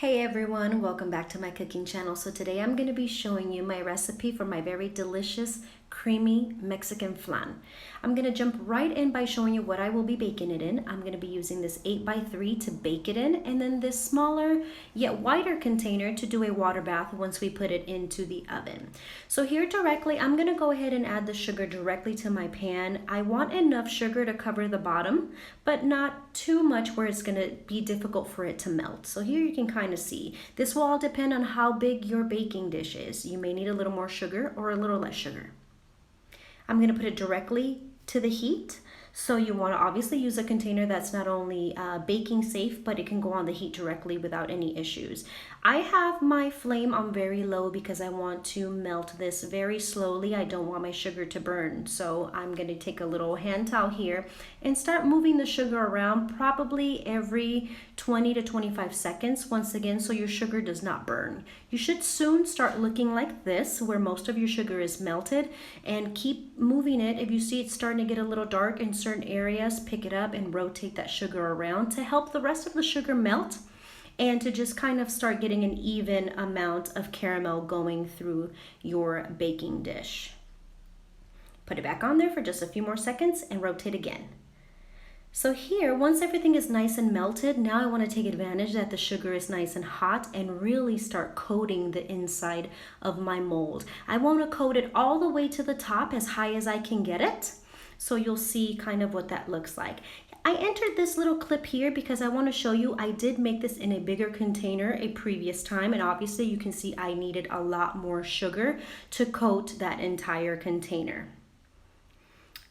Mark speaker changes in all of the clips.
Speaker 1: Hey everyone, welcome back to my cooking channel. So today I'm going to be showing you my recipe for my very delicious creamy Mexican flan. I'm going to jump right in by showing you what I will be baking it in. I'm going to be using this 8x3 to bake it in, and then this smaller yet wider container to do a water bath once we put it into the oven. So here directly, I'm going to go ahead and add the sugar directly to my pan. I want enough sugar to cover the bottom, but not too much where it's going to be difficult for it to melt. So here you can kind of see. This will all depend on how big your baking dish is. You may need a little more sugar or a little less sugar. I'm going to put it directly to the heat. So you want to obviously use a container that's not only baking safe, but it can go on the heat directly without any issues. I have my flame on very low because I want to melt this very slowly. I don't want my sugar to burn. So I'm going to take a little hand towel here and start moving the sugar around probably every 20 to 25 seconds once again, so your sugar does not burn. You should soon start looking like this, where most of your sugar is melted, and keep moving it. If you see it's starting to get a little dark in certain areas, pick it up and rotate that sugar around to help the rest of the sugar melt and to just kind of start getting an even amount of caramel going through your baking dish. Put it back on there for just a few more seconds and rotate again. So here, once everything is nice and melted, now I want to take advantage that the sugar is nice and hot and really start coating the inside of my mold. I want to coat it all the way to the top, as high as I can get it. So you'll see kind of what that looks like. I entered this little clip here because I want to show you I did make this in a bigger container a previous time, and obviously you can see I needed a lot more sugar to coat that entire container.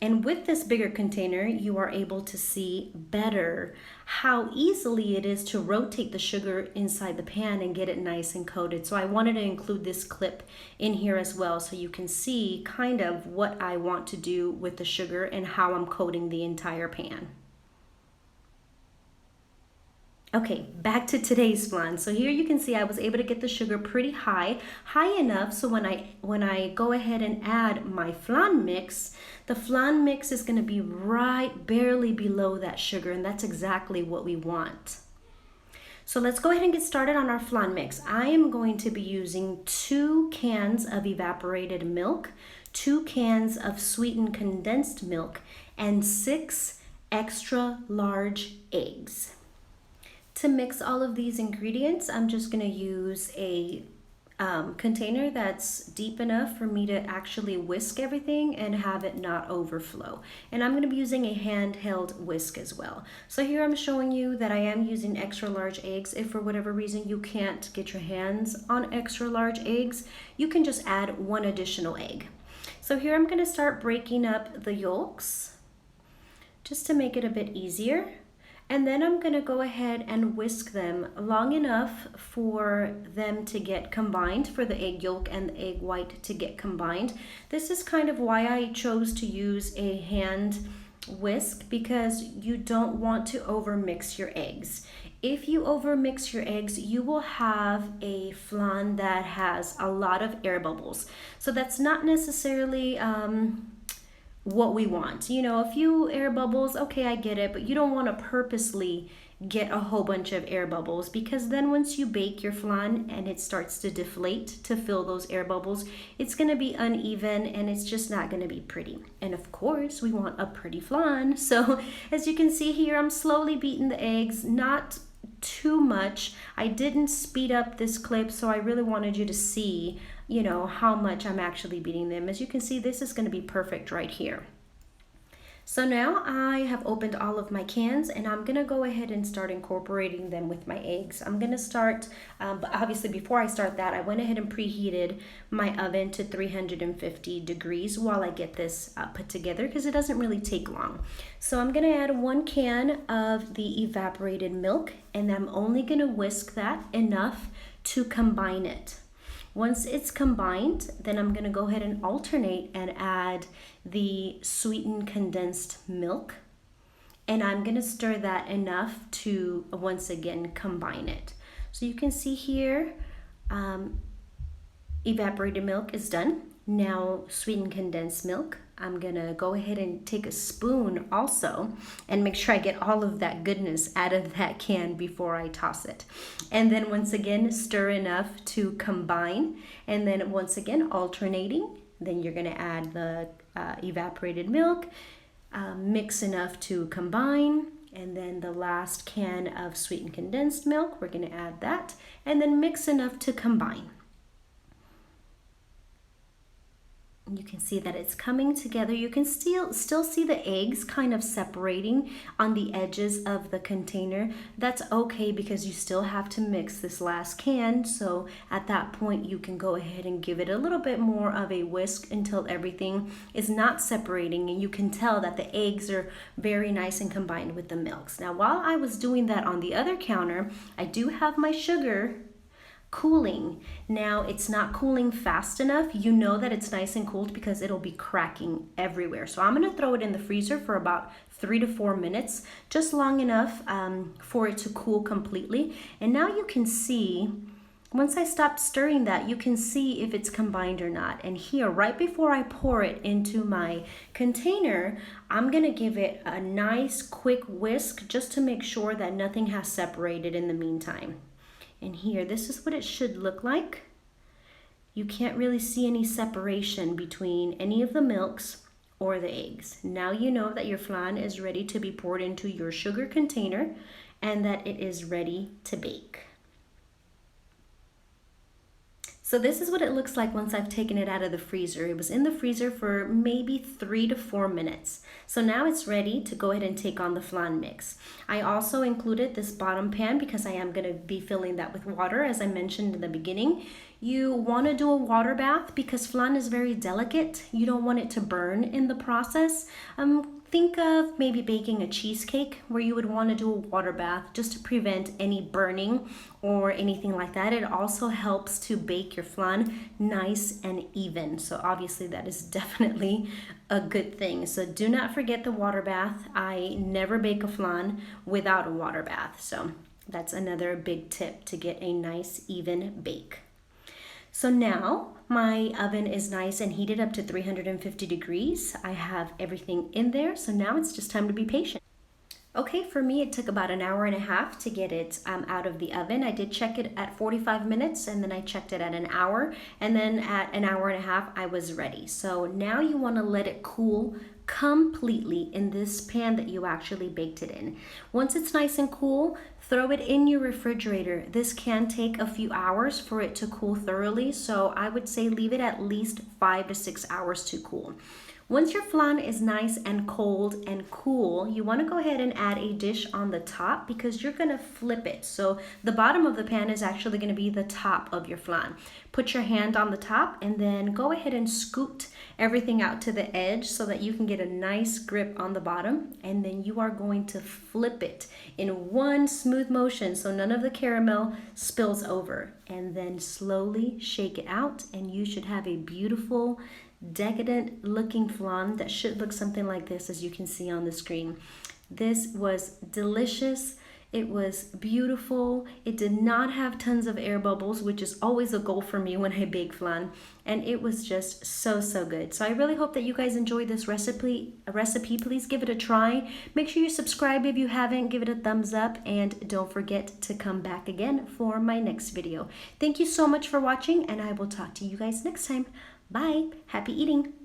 Speaker 1: And with this bigger container, you are able to see better how easily it is to rotate the sugar inside the pan and get it nice and coated. So I wanted to include this clip in here as well, so you can see kind of what I want to do with the sugar and how I'm coating the entire pan. Okay, back to today's flan. So here you can see I was able to get the sugar pretty high enough so when I go ahead and add my flan mix, the flan mix is going to be right barely below that sugar, and that's exactly what we want. So let's go ahead and get started on our flan mix. I am going to be using 2 cans of evaporated milk, 2 cans of sweetened condensed milk, and 6 extra large eggs. To mix all of these ingredients, I'm just going to use a container that's deep enough for me to actually whisk everything and have it not overflow. And I'm going to be using a handheld whisk as well. So here I'm showing you that I am using extra large eggs. If for whatever reason you can't get your hands on extra large eggs, you can just add 1 additional egg. So here I'm going to start breaking up the yolks just to make it a bit easier. And then I'm going to go ahead and whisk them long enough for them to get combined, for the egg yolk and the egg white to get combined. This is kind of why I chose to use a hand whisk, because you don't want to overmix your eggs. If you overmix your eggs, you will have a flan that has a lot of air bubbles. So that's not necessarily what we want. You know, a few air bubbles, okay, I get it, but you don't want to purposely get a whole bunch of air bubbles, because then once you bake your flan and it starts to deflate to fill those air bubbles, it's going to be uneven and it's just not going to be pretty. And of course, we want a pretty flan. So as you can see here, I'm slowly beating the eggs, not too much. I didn't speed up this clip, so I really wanted you to see, you know, how much I'm actually beating them. As you can see, this is going to be perfect right here. So now I have opened all of my cans, and I'm going to go ahead and start incorporating them with my eggs. I'm going to start, but obviously before I start that, I went ahead and preheated my oven to 350 degrees while I get this put together, because it doesn't really take long. So I'm going to add 1 can of the evaporated milk, and I'm only going to whisk that enough to combine it. Once it's combined, then I'm going to go ahead and alternate and add the sweetened condensed milk. And I'm going to stir that enough to once again combine it. So you can see here, evaporated milk is done. Now sweetened condensed milk, I'm gonna go ahead and take a spoon also and make sure I get all of that goodness out of that can before I toss it. And then once again, stir enough to combine. And then once again, alternating. Then you're gonna add the evaporated milk, mix enough to combine. And then the last can of sweetened condensed milk, we're gonna add that. And then mix enough to combine. You can see that it's coming together. You can still see the eggs kind of separating on the edges of the container. That's okay because you still have to mix this last can. So at that point, you can go ahead and give it a little bit more of a whisk until everything is not separating, and you can tell that the eggs are very nice and combined with the milks. Now, while I was doing that on the other counter, I do have my sugar cooling. Now it's not cooling fast enough. You know that it's nice and cooled because it'll be cracking everywhere. So I'm going to throw it in the freezer for about 3 to 4 minutes, just long enough for it to cool completely. And now you can see, once I stop stirring that, you can see if it's combined or not. And here, right before I pour it into my container, I'm going to give it a nice quick whisk just to make sure that nothing has separated in the meantime. And here, this is what it should look like. You can't really see any separation between any of the milks or the eggs. Now you know that your flan is ready to be poured into your sugar container and that it is ready to bake. So this is what it looks like once I've taken it out of the freezer. It was in the freezer for maybe 3 to 4 minutes. So now it's ready to go ahead and take on the flan mix. I also included this bottom pan because I am going to be filling that with water, as I mentioned in the beginning. You want to do a water bath because flan is very delicate. You don't want it to burn in the process. Think of maybe baking a cheesecake where you would want to do a water bath just to prevent any burning or anything like that. It also helps to bake your flan nice and even. So obviously that is definitely a good thing. So do not forget the water bath. I never bake a flan without a water bath. So that's another big tip to get a nice even bake. So now my oven is nice and heated up to 350 degrees. I have everything in there, so now it's just time to be patient. Okay, for me it took about an hour and a half to get it out of the oven. I did check it at 45 minutes and then I checked it at an hour, and then at an hour and a half I was ready. So now you want to let it cool completely in this pan that you actually baked it in. Once it's nice and cool, throw it in your refrigerator. This can take a few hours for it to cool thoroughly, so I would say leave it at least 5 to 6 hours to cool. Once your flan is nice and cold and cool, you want to go ahead and add a dish on the top because you're going to flip it. So the bottom of the pan is actually going to be the top of your flan. Put your hand on the top and then go ahead and scoot everything out to the edge so that you can get a nice grip on the bottom. And then you are going to flip it in one smooth motion so none of the caramel spills over. And then slowly shake it out and you should have a beautiful decadent looking flan that should look something like this, as you can see on the screen. This was delicious. It was beautiful. It did not have tons of air bubbles, which is always a goal for me when I bake flan, and it was just so good. So I really hope that you guys enjoyed this recipe. Please give it a try. Make sure you subscribe if you haven't. Give it a thumbs up, and don't forget to come back again for my next video. Thank you so much for watching, and I will talk to you guys next time. Bye. Happy eating.